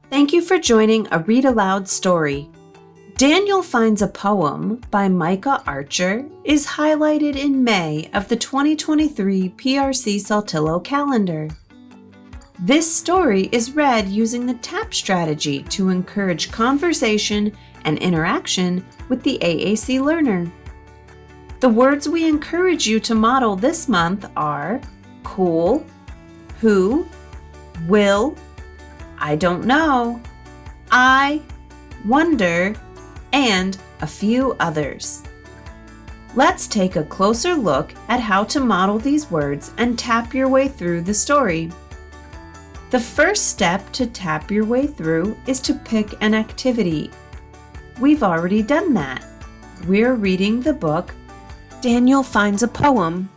Thank you for joining a read-aloud story. Daniel Finds a Poem by Micha Archer is highlighted in May of the 2023 PRC-Saltillo calendar. This story is read using the TAAP strategy to encourage conversation and interaction with the AAC learner. The words we encourage you to model this month are cool, who, will, I don't know, I, wonder, and a few others. Let's take a closer look at how to model these words and tap your way through the story. The first step to tap your way through is to pick an activity. We've already done that. We're reading the book Daniel Finds a Poem.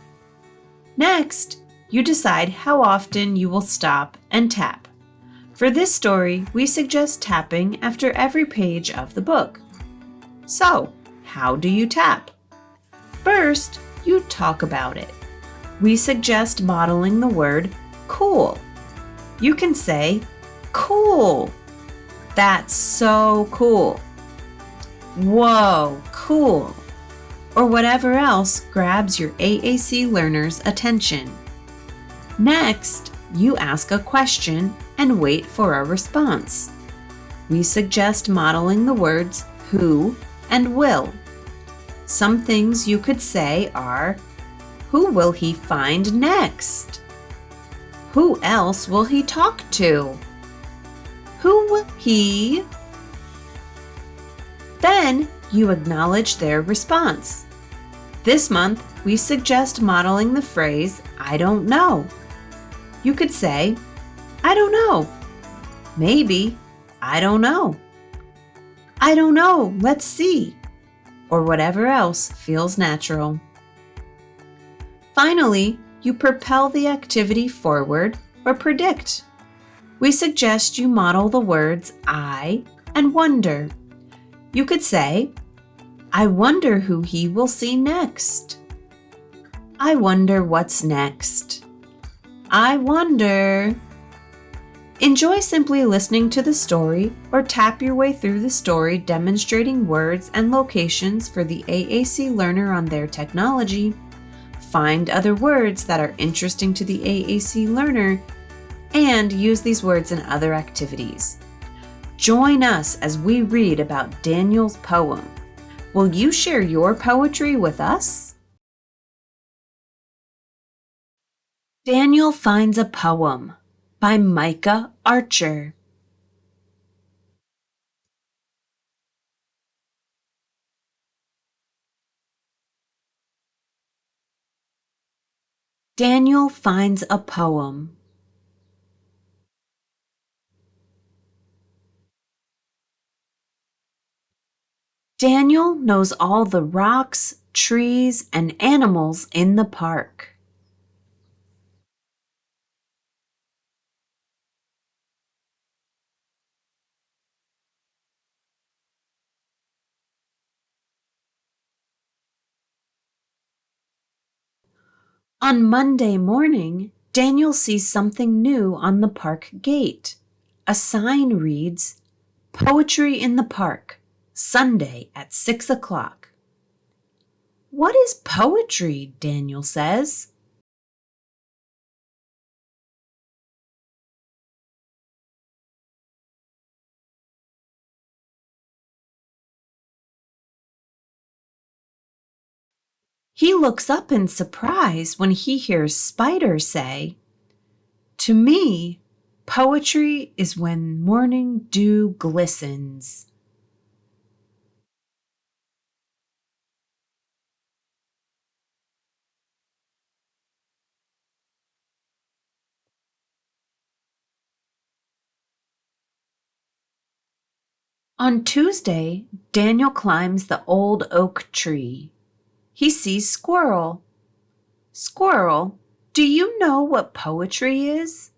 Next, you decide how often you will stop and tap. For this story, we suggest tapping after every page of the book. So, how do you tap? First, you talk about it. We suggest modeling the word cool. You can say, cool. That's so cool. Whoa, cool. Or whatever else grabs your AAC learner's attention. Next, you ask a question and wait for a response. We suggest modeling the words who and will. Some things you could say are, who will he find next? Who else will he talk to? Who will he? Then you acknowledge their response. This month, we suggest modeling the phrase, I don't know. You could say, I don't know. Maybe, I don't know. I don't know, let's see. Or whatever else feels natural. Finally, you propel the activity forward or predict. We suggest you model the words I and wonder. You could say, I wonder who he will see next. I wonder what's next. I wonder. Enjoy simply listening to the story or tap your way through the story demonstrating words and locations for the AAC learner on their technology. Find other words that are interesting to the AAC learner and use these words in other activities. Join us as we read about Daniel's poem. Will you share your poetry with us? Daniel Finds a Poem by Micha Archer. Daniel finds a poem. Daniel knows all the rocks, trees, and animals in the park. On Monday morning, Daniel sees something new on the park gate. A sign reads, Poetry in the Park, Sunday at 6 o'clock. What is poetry? Daniel says. He looks up in surprise when he hears Spider say, To me, poetry is when morning dew glistens. On Tuesday, Daniel climbs the old oak tree. He sees Squirrel. Squirrel, do you know what poetry is?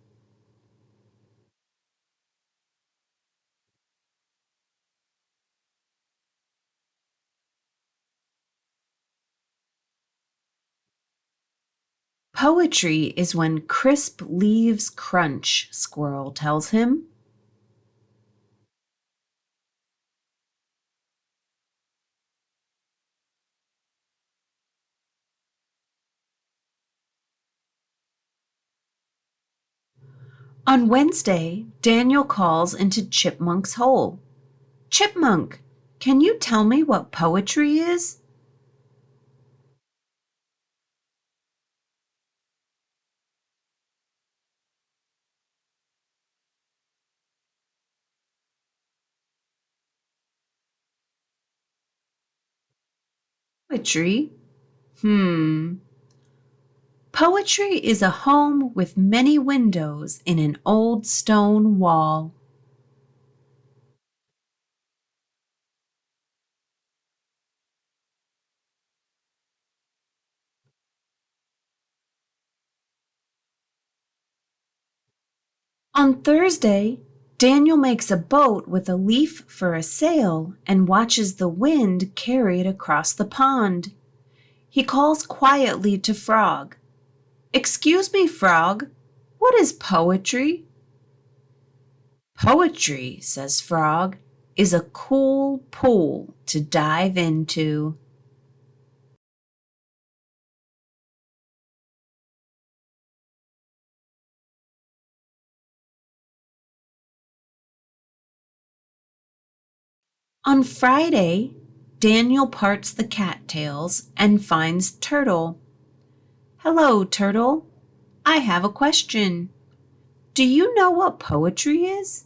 Poetry is when crisp leaves crunch, Squirrel tells him. On Wednesday, Daniel calls into Chipmunk's hole. Chipmunk, can you tell me what poetry is? Poetry? Hmm. Poetry is a home with many windows in an old stone wall. On Thursday, Daniel makes a boat with a leaf for a sail and watches the wind carry it across the pond. He calls quietly to Frog. Excuse me, Frog, what is poetry? Poetry, says Frog, is a cool pool to dive into. On Friday, Daniel parts the cattails and finds Turtle. Hello, Turtle. I have a question. Do you know what poetry is?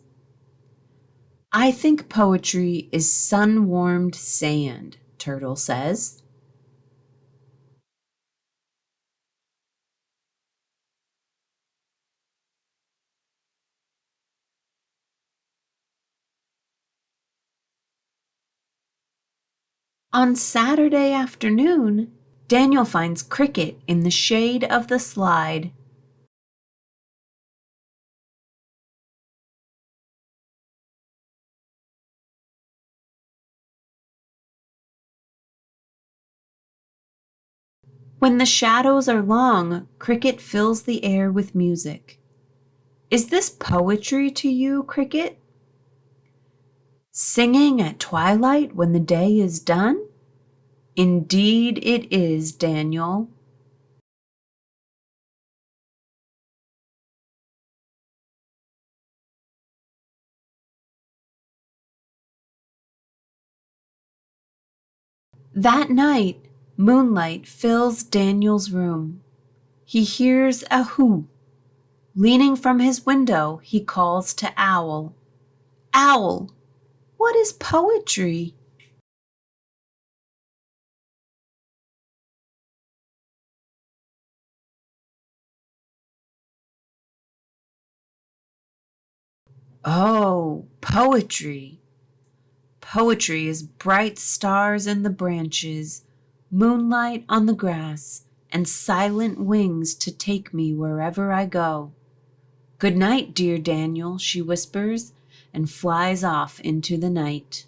I think poetry is sun-warmed sand, Turtle says. On Saturday afternoon, Daniel finds Cricket in the shade of the slide. When the shadows are long, Cricket fills the air with music. Is this poetry to you, Cricket? Singing at twilight when the day is done? Indeed it is, Daniel. That night, moonlight fills Daniel's room. He hears a whoo. Leaning from his window, he calls to Owl. Owl, what is poetry? Oh, poetry. Poetry is bright stars in the branches, moonlight on the grass, and silent wings to take me wherever I go. Good night, dear Daniel, she whispers, and flies off into the night.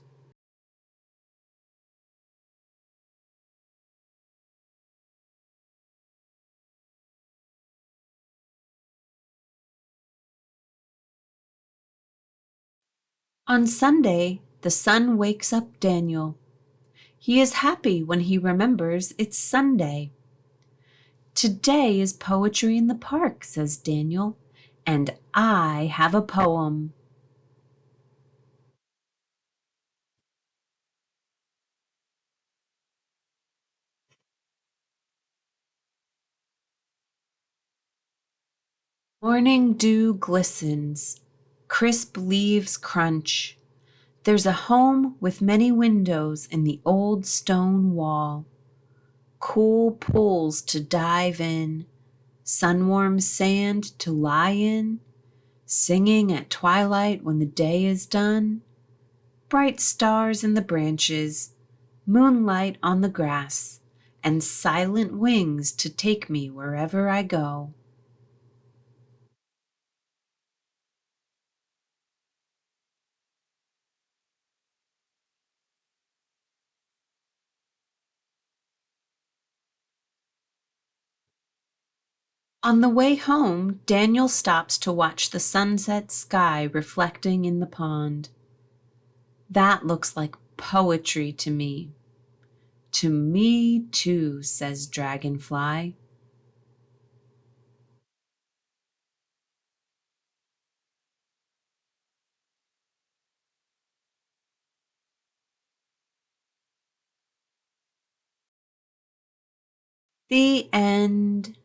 On Sunday, the sun wakes up Daniel. He is happy when he remembers it's Sunday. Today is poetry in the park, says Daniel, and I have a poem. Morning dew glistens, crisp leaves crunch. There's a home with many windows in the old stone wall. Cool pools to dive in, sun-warm sand to lie in, singing at twilight when the day is done, bright stars in the branches, moonlight on the grass, and silent wings to take me wherever I go. On the way home, Daniel stops to watch the sunset sky reflecting in the pond. That looks like poetry to me. To me too, says Dragonfly. The end.